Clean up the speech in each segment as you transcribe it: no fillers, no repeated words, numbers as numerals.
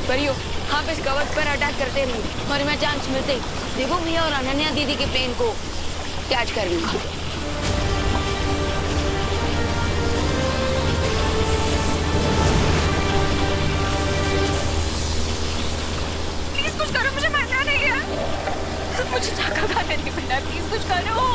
परियो, आप इस कवच पर अटैक करते रहिए और मैं चांस मिलते ही देखो भैया और अनन्या दीदी के प्लेन को कैच कर लूंगा। प्लीज कुछ करो, मुझे मरना नहीं है। मुझे झाका खाना नहीं पड़ना, प्लीज कुछ करो।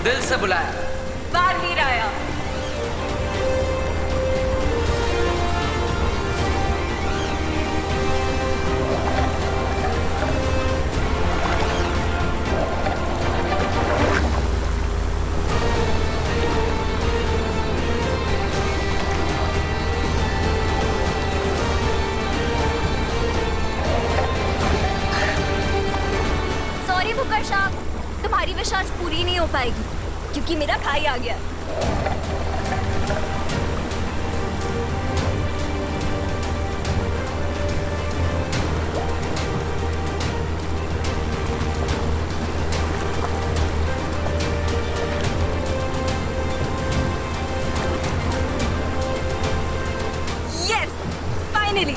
दिल से बुलाया, बालवीर आया। सॉरी बुकर साहब, तुम्हारी विश आज पूरी नहीं हो पाएगी क्योंकि मेरा भाई आ गया। Yes, finally.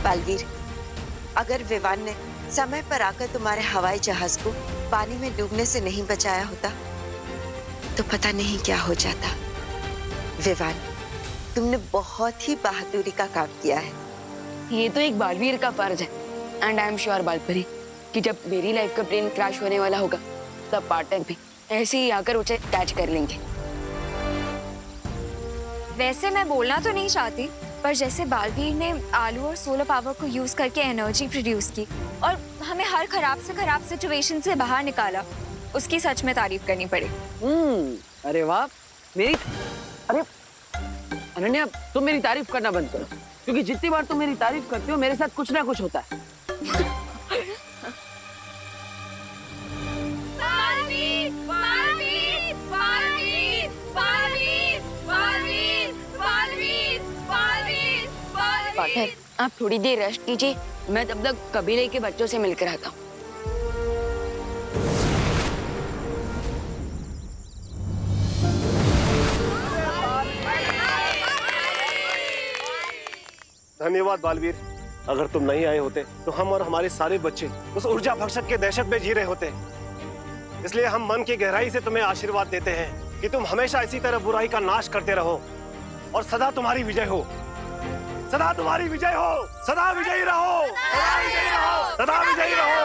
बालवीर, अगर विवान ने समय पर आकर तुम्हारे हवाई जहाज को पानी में डूबने से नहीं बचाया होता तो पता नहीं क्या हो जाता। विवान, तुमने बहुत ही बहादुरी का काम किया है। ये तो एक बालवीर का फर्ज है। एंड आई एम श्योर बालपरी कि जब मेरी लाइफ का प्लेन क्रैश होने वाला होगा तब पार्टनर भी ऐसे ही आकर उसे कैच कर लेंगे। वैसे मैं बोलना तो नहीं चाहती, पर जैसे बालवीर ने आलू और सोलर पावर को यूज करके एनर्जी प्रोड्यूस की और हमें हर खराब से खराब सिचुएशन से बाहर निकाला, उसकी सच में तारीफ करनी पड़ेगी। अरे वाह, अरे अनन्या, तुम मेरी तारीफ करना बंद करो, क्योंकि जितनी बार तुम मेरी तारीफ करती हो मेरे साथ कुछ ना कुछ होता है। बालवीर, बालवीर, बालवीर, बालवीर, बालवीर, बालवीर, बालवीर, बालवीर। पार्टनर, आप थोड़ी देर रेस्ट कीजिए, मैं तब तक कबीले के बच्चों से मिलकर आता हूँ। धन्यवाद बालवीर। अगर तुम नहीं आए होते तो हम और हमारे सारे बच्चे उस ऊर्जा भक्षक के दहशत में जी रहे होते। इसलिए हम मन की गहराई से तुम्हें आशीर्वाद देते हैं कि तुम हमेशा इसी तरह बुराई का नाश करते रहो और सदा तुम्हारी विजय हो। सदा तुम्हारी विजय हो। सदा विजयी रहो। सदा विजयी रहो। सदा विजयी रहो।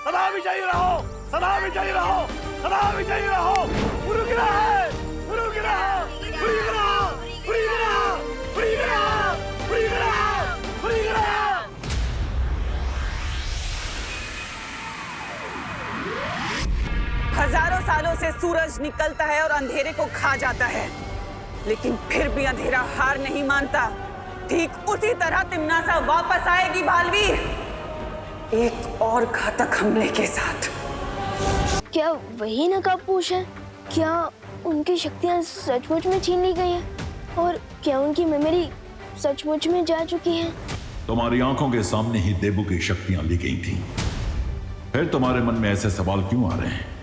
सदा विजयी रहो। सदा विजयी रहो। सदा विजयी रहो। गुरु गिरा है। गुरु गिरा है। गुरु गिरा है। गुरु गिरा है। गुरु गिरा है। गुरु गिरा है। गुरु गिरा है। हजारों सालों से सूरज निकलता है और अंधेरे को खा जाता है, लेकिन फिर भी अंधेरा हार नहीं मानता। ठीक उसी तरह तिम्नासा वापस आएगी बालवीर, एक और घातक हमले के साथ। क्या वही नकाबपोश है? क्या उनकी शक्तियां सचमुच में छीन ली गई हैं? और क्या उनकी मेमोरी सचमुच में जा चुकी है? तुम्हारी आंखों के सामने ही देबू की शक्तियां ली गई थीं। फिर तुम्हारे मन में ऐसे सवाल क्यों आ रहे हैं?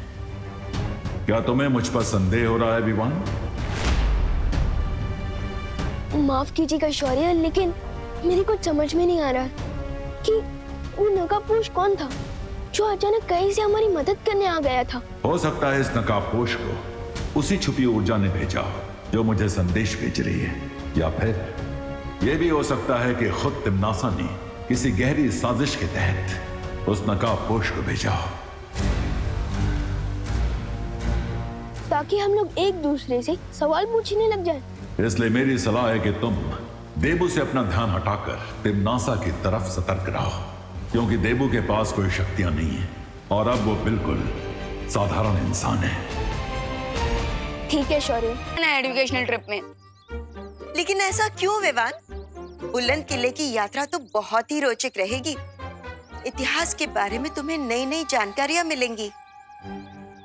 क्या तुम्हें मुझ पर संदेह हो रहा है विवान? माफ कीजिएगा शौर्य, लेकिन मेरी कुछ समझ में नहीं आ रहा कि वो नकाबपोश कौन था जो अचानक कहीं से हमारी मदद करने आ गया था। हो सकता है इस नकाबपोश को उसी छुपी ऊर्जा ने भेजा जो मुझे संदेश भेज रही है, या फिर यह भी हो सकता है कि खुद तिम्नासा ने किसी गहरी साजिश के तहत उस नकाबपोश को भेजा, ताकि हम लोग एक दूसरे से सवाल पूछने लग जाएं। इसलिए मेरी सलाह है कि तुम देबू से अपना ध्यान हटाकर तिम्नासा की तरफ सतर्क रहो, क्योंकि देबू के पास कोई शक्तियां नहीं है और अब वो बिल्कुल साधारण इंसान है। ठीक है शौर्य। एजुकेशनल ट्रिप में। लेकिन ऐसा क्यों विवान? बुलंद किले की यात्रा तो बहुत ही रोचक रहेगी। इतिहास के बारे में तुम्हें नई नई जानकारियां मिलेंगी।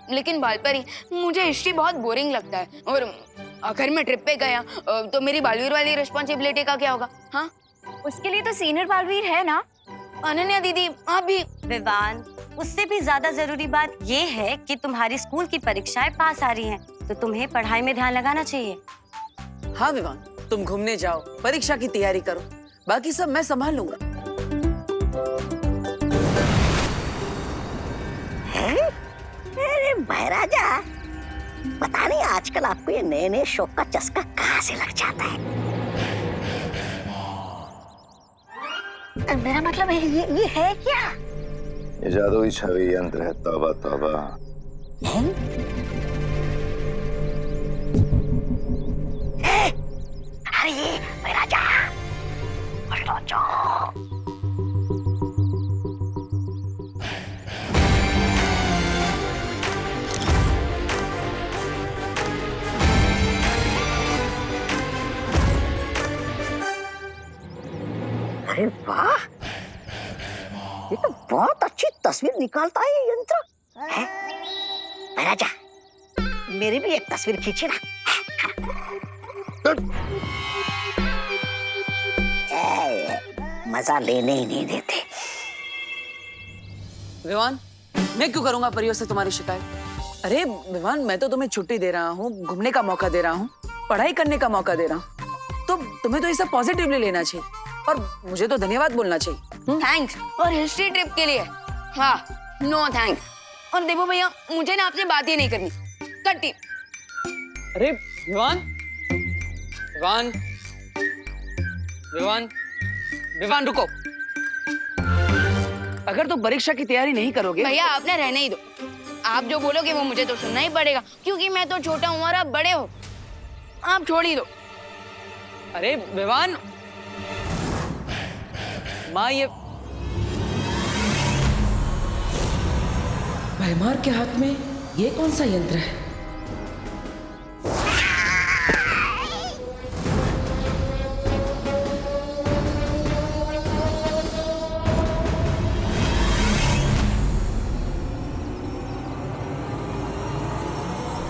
लेकिन बालपरी, मुझे हिस्ट्री बहुत बोरिंग लगता है, और अगर मैं ट्रिप पे गया तो मेरी बालवीर वाली रिस्पॉन्सिबिलिटी का क्या होगा? हाँ, उसके लिए तो सीनियर बालवीर है ना। अनन्या दीदी, आप भी। विवान, उससे भी ज्यादा जरूरी बात ये है कि तुम्हारी स्कूल की परीक्षाएं पास आ रही हैं, तो तुम्हें पढ़ाई में ध्यान लगाना चाहिए। हाँ विवान, तुम घूमने जाओ, परीक्षा की तैयारी करो, बाकी सब मैं संभाल लूंगा। अरे महाराजा, पता नहीं आजकल आपको ये नए नए शौक का चस्का कहाँ से लग जाता है। मेरा मतलब ये है क्या? ये जादुई छवि यंत्र है। तौबा तौबा। अरे महाराजा, अरे वाह, ये तो बहुत अच्छी तस्वीर निकालता है ये यंत्र। महाराजा, मेरी भी एक तस्वीर खींचे ना। मजा लेने ही नहीं देते। विवान, मैं क्यों करूंगा परियों से तुम्हारी शिकायत? अरे विवान, मैं तो तुम्हें छुट्टी दे रहा हूँ, घूमने का मौका दे रहा हूँ, पढ़ाई करने का मौका दे रहा हूँ, तो तुम्हें तो ये सब पॉजिटिवली लेना चाहिए और मुझे तो धन्यवाद बोलना चाहिए। थैंक्स। और हिस्ट्री ट्रिप के लिए हाँ, नो थैंक्स। और देखो भैया, मुझे ना आपसे बात ही नहीं करनी, कट्टी। अरे विवान, विवान, विवान, विवान रुको। अगर तुम परीक्षा की तैयारी नहीं करोगे। भैया, आप ना रहने ही दो। आप जो बोलोगे वो मुझे तो सुनना ही पड़ेगा, क्योंकि मैं तो छोटा हूँ और आप बड़े हो। आप छोड़ ही दो। अरे विवान, माँ, ये भयमार के हाथ में ये कौन सा यंत्र है?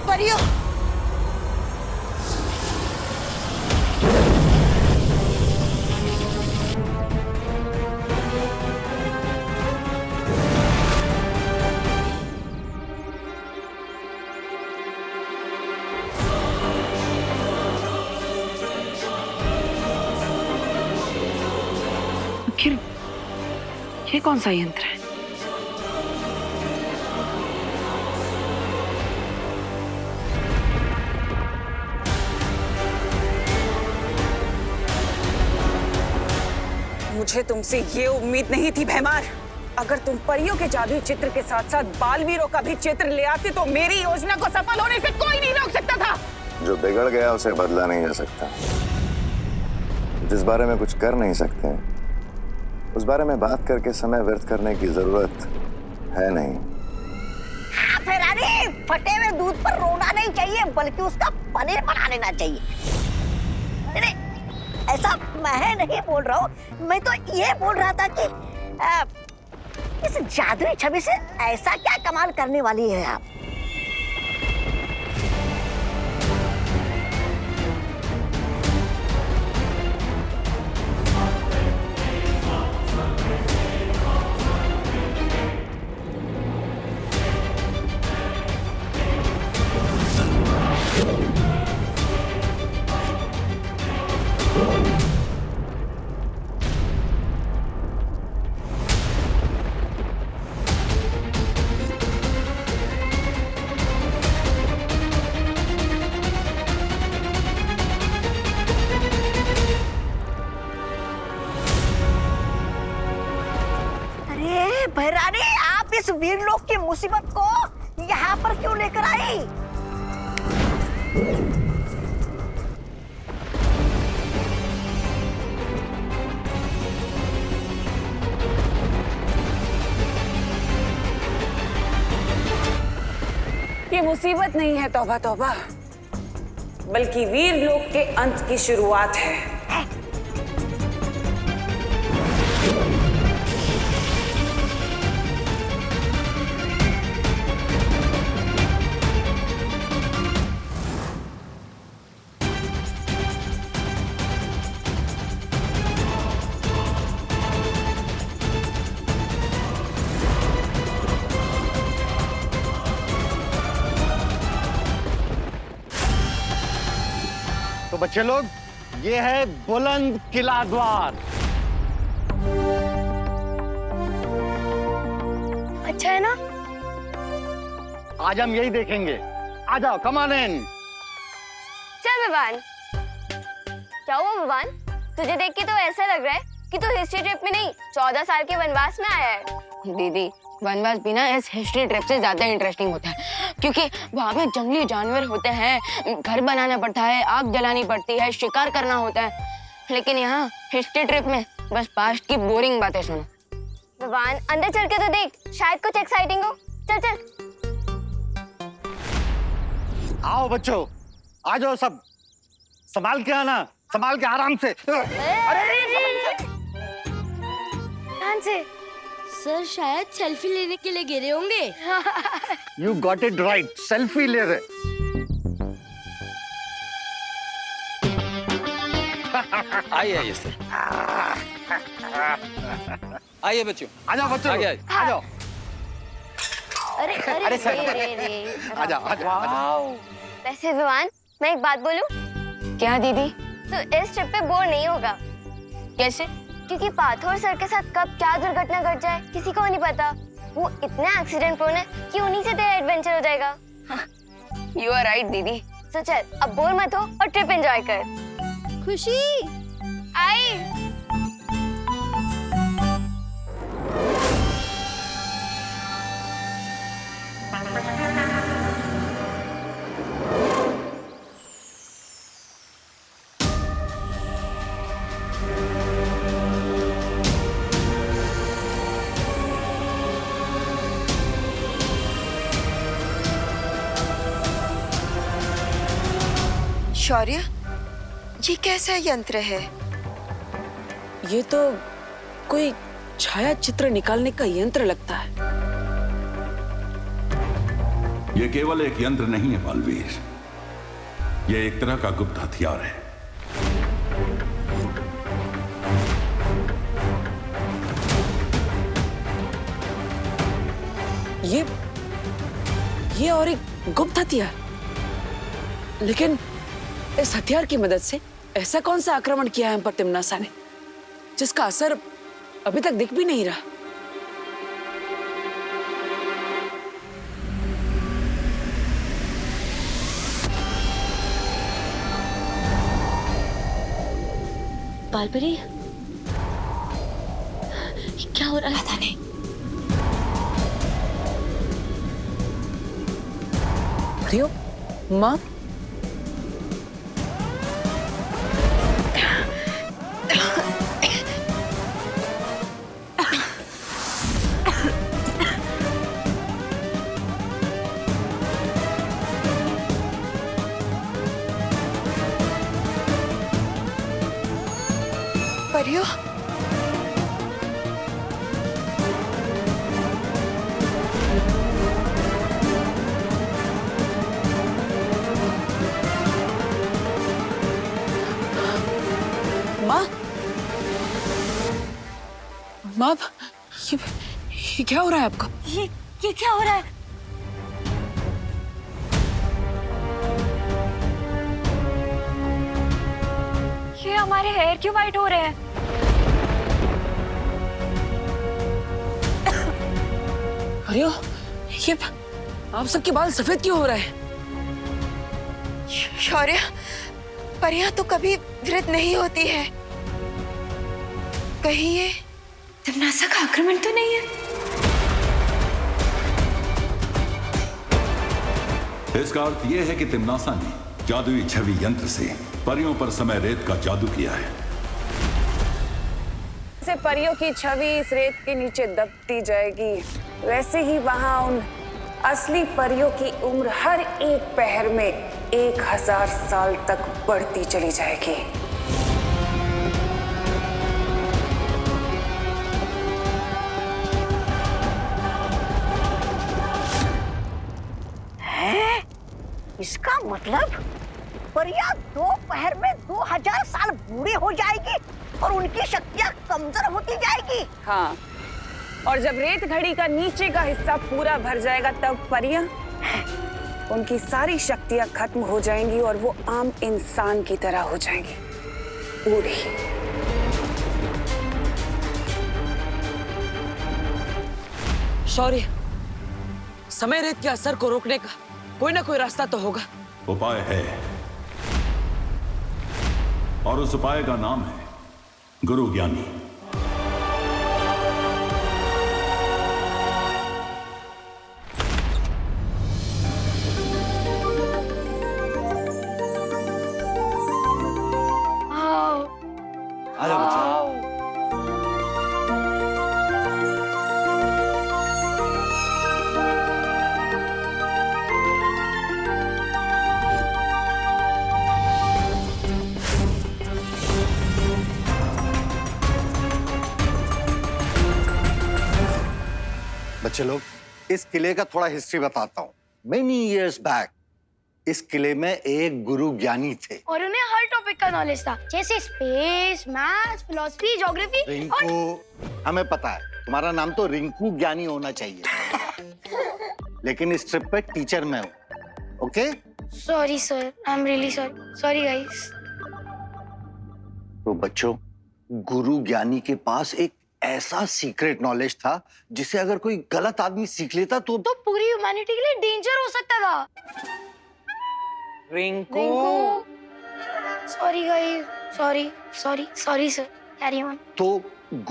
परियों, ये कौन सा यंत्र है? मुझे तुमसे ये उम्मीद नहीं थी भैमार। अगर तुम परियों के जादुई चित्र के साथ साथ बालवीरों का भी चित्र ले आते तो मेरी योजना को सफल होने से कोई नहीं रोक सकता था। जो बिगड़ गया उसे बदला नहीं जा सकता। जिस बारे में कुछ कर नहीं सकते उस बारे में बात करके समय व्यर्थ करने की जरूरत है नहीं। फिरानी, फटे हुए दूध पर रोना नहीं चाहिए बल्कि उसका पनीर बना लेना चाहिए। नहीं, ऐसा मैं नहीं बोल रहा हूँ, मैं तो ये बोल रहा था कि इस जादुई छवि से ऐसा क्या कमाल करने वाली है आप? भैरानी, आप इस वीर लोक की मुसीबत को यहाँ पर क्यों लेकर आई? ये मुसीबत नहीं है तौबा तौबा, बल्कि वीर लोक के अंत की शुरुआत है। तो बच्चे लोग, ये है बुलंद किला द्वार। अच्छा है ना? आज हम यही देखेंगे। आ जाओ, कम ऑन इन। चल विवान। क्या हुआ विवान? तुझे देख के तो ऐसा लग रहा है कि तू हिस्ट्री ट्रिप में नहीं 14 साल के वनवास में आया है। दीदी, वनवास भी ना इस हिस्ट्री ट्रिप से ज्यादा इंटरेस्टिंग होता है, क्योंकि वहाँ पे जंगली जानवर होते हैं, घर बनाना पड़ता है, आग जलानी पड़ती है, शिकार करना होता है। लेकिन यहाँ हिस्ट्री ट्रिप में बस पास्ट की बोरिंग बातें सुनो। विवान, अंदर चल के तो देख, शायद कुछ एक्साइटिंग हो। चल चल। आओ बच्चों, आ जाओ सब। संभाल के आना, संभाल के आराम से। ध्यान से। सर शायद सेल्फी लेने के लिए गिरे होंगे। You got it right, selfie ले रहे। आइए सर। आइए बच्चों। आ जाओ बच्चों, आ जाओ। अरे अरे अरे सर, रे। आ जाओ। वैसे विवान, मैं एक बात बोलूं? क्या दीदी? तो इस ट्रिप पे बोर नहीं होगा। कैसे? क्योंकि पाथोर सर के साथ कब क्या दुर्घटना घट जाए किसी को नहीं पता। वो इतना एक्सीडेंट प्रोन है कि उन्हीं से तेरा एडवेंचर हो जाएगा। You are right दीदी। तो चल, अब बोर मत हो और ट्रिप एंजॉय कर। खुशी आई। शौर्य, ये कैसा यंत्र है? ये तो कोई छाया चित्र निकालने का यंत्र लगता है। ये केवल एक यंत्र नहीं है बालवीर, ये एक तरह का गुप्त हथियार है। ये और एक गुप्त हथियार। लेकिन इस हथियार की मदद से ऐसा कौन सा आक्रमण किया है हम पर तिम्नासा ने, जिसका असर अभी तक दिख भी नहीं रहा? बालपरी, क्या हो रहा है? पता नहीं। रियो, माँ, परियो, माँ, माँ, ये क्या हो रहा है आपको? ये क्या हो रहा है? ये हमारे हेयर क्यों वाइट हो रहे हैं? रियो, ये आप सबके बाल सफेद क्यों हो रहे हैं? शौर्य, परियां तो कभी वृद्ध नहीं होती है। कहीं ये तिम्नासा का आक्रमण तो नहीं है? इसका अर्थ यह है कि तिम्नासा ने जादुई छवि यंत्र से परियों पर समय रेत का जादू किया है। से परियों की छवि इस रेत के नीचे दबती जाएगी, वैसे ही वहां उन असली परियों की उम्र हर एक पहर में 1000 साल तक बढ़ती चली जाएगी। हैं? इसका मतलब परियां 2 पहर में 2000 साल बूढ़ी हो जाएगी और उनकी शक्तियां कमजोर होती जाएगी। हाँ, और जब रेत घड़ी का नीचे का हिस्सा पूरा भर जाएगा तब परियां उनकी सारी शक्तियां खत्म हो जाएंगी और वो आम इंसान की तरह हो जाएंगी, बूढ़ी। शौर्य, समय रेत के असर को रोकने का कोई ना कोई रास्ता तो होगा। उपाय है, और उस उपाय का नाम है गुरु ज्ञानी। आ जाओ बच्चा। बच्चे लोग, इस किले का थोड़ा हिस्ट्री बताता हूँ। मेनी इयर्स बैक इस किले में एक गुरु ज्ञानी थे और उन्हें हर टॉपिक का नॉलेज था, जैसे space, maths, philosophy, geography. Rinku, हमें पता है तुम्हारा नाम तो रिंकू ज्ञानी होना चाहिए, लेकिन इस ट्रिप पे टीचर मैं हूँ, okay? Sorry sir, I am really sorry. Sorry guys. तो बच्चों, गुरु ज्ञानी के पास एक ऐसा सीक्रेट नॉलेज था जिसे अगर कोई गलत आदमी सीख लेता तो पूरी ह्यूमैनिटी के लिए डेंजर हो सकता था। Rinku, sorry guys, sorry sorry sorry sir, carry on. तो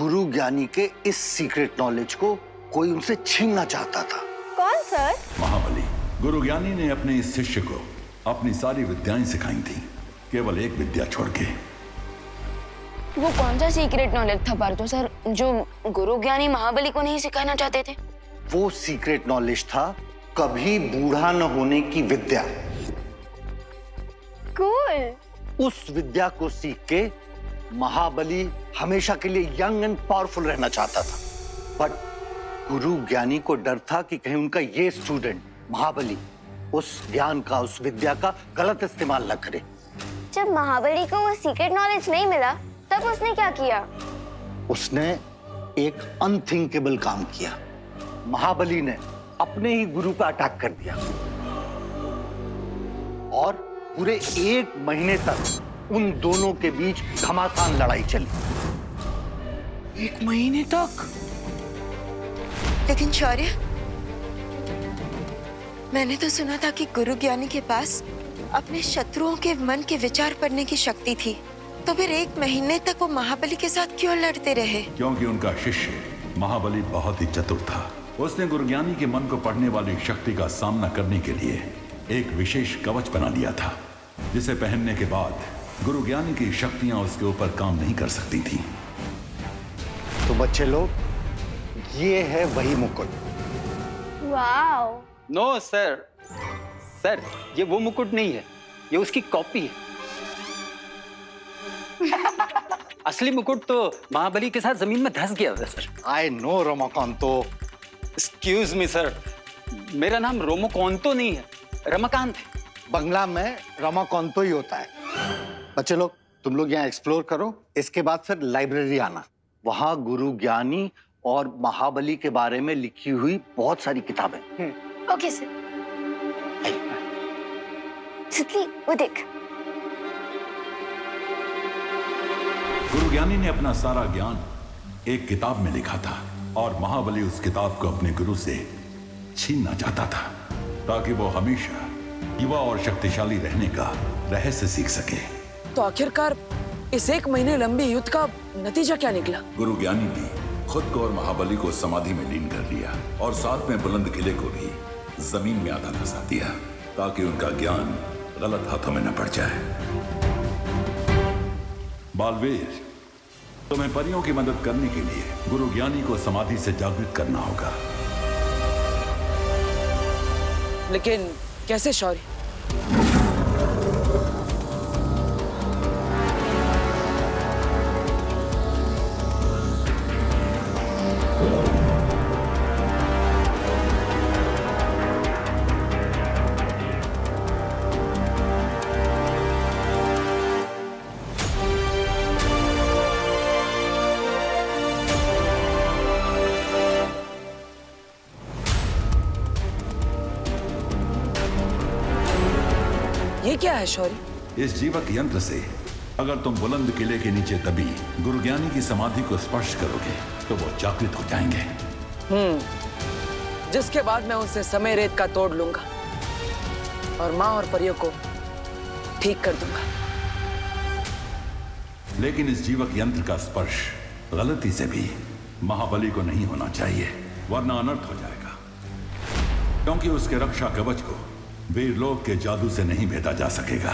गुरु ज्ञानी के इस सीक्रेट नॉलेज को कोई उनसे छीनना चाहता था। कौन सर? महाबली। गुरु ज्ञानी ने अपने इस शिष्य को अपनी सारी विद्याएं सिखाई थी, केवल एक विद्या छोड़ के। वो कौन सा सीक्रेट नॉलेज था पार्थो सर जो गुरु ज्ञानी महाबली को नहीं सिखाना चाहते थे? वो सीक्रेट नॉलेज था कभी बूढ़ा न होने की विद्या। कूल। उस विद्या को सीख के महाबली हमेशा के लिए यंग एंड पावरफुल रहना चाहता था, बट गुरु ज्ञानी को डर था कि कहीं उनका ये स्टूडेंट महाबली उस ज्ञान का, उस विद्या का गलत इस्तेमाल न करे। जब महाबली को वो सीक्रेट नॉलेज नहीं मिला तब उसने क्या किया? उसने एक अनथिंकेबल काम किया। महाबली ने अपने ही गुरु पर अटैक कर दिया और पूरे 1 महीने तक उन दोनों के बीच घमासान लड़ाई चली। 1 महीने तक? लेकिन शौर्य, मैंने तो सुना था कि गुरु ज्ञानी के पास अपने शत्रुओं के मन के विचार पढ़ने की शक्ति थी। तो फिर 1 महीने तक वो महाबली के साथ क्यों लड़ते रहे? क्योंकि उनका शिष्य महाबली बहुत ही चतुर था। उसने गुरुज्ञानी के मन को पढ़ने वाली शक्ति का सामना करने के लिए एक विशेष कवच बना लिया था, जिसे पहनने के बाद गुरुज्ञानी की शक्तियां उसके ऊपर काम नहीं कर सकती थी। तो बच्चे लोग, ये है वही मुकुट। वाओ। नो सर, सर ये वो मुकुट नहीं है, ये उसकी कॉपी है। असली मुकुट तो महाबली के साथ जमीन में धंस गया था sir. I know Ramakanto. Excuse me sir, मेरा नाम रोमोकांतो नहीं है, रमाकांत है। बंगला में रमाकांतो ही होता है। बच्चे लोग, तुम लोग यहाँ एक्सप्लोर करो, इसके बाद फिर लाइब्रेरी आना। वहाँ गुरु ज्ञानी और महाबली के बारे में लिखी हुई बहुत सारी किताबें। Okay sir. सितली, वो देख। गुरुज्ञानी ने अपना सारा ज्ञान एक किताब में लिखा था और महाबली उस किताब को अपने गुरु से छीनना चाहता था, ताकि वो हमेशा युवा और शक्तिशाली रहने का रहस्य सीख सके। तो आखिरकार इस 1 महीने लंबी युद्ध का नतीजा क्या निकला? गुरुज्ञानी ने खुद को और महाबली को समाधि में लीन कर लिया और साथ में बुलंद किले को भी जमीन में आधा धंसा दिया, ताकि उनका ज्ञान गलत हाथों में न पड़ जाए। बालवीर, तुम्हें परियों की मदद करने के लिए गुरुज्ञानी को समाधि से जागृत करना होगा। लेकिन कैसे शौर्य? ये क्या है शौर्य? इस जीवक यंत्र से अगर तुम बुलंद किले के नीचे दबी गुरुज्ञानी की समाधि को स्पर्श करोगे तो वो जागृत हो जाएंगे। जिसके बाद मैं उनसे समय रेत का तोड़ लूंगा और माँ और परियों को ठीक कर दूंगा। लेकिन इस जीवक यंत्र का स्पर्श गलती से भी महाबली को नहीं होना चाहिए, वरना अनर्थ हो जाएगा, क्योंकि उसके रक्षा कवच को वीरलोक के जादू से नहीं भेदा जा सकेगा।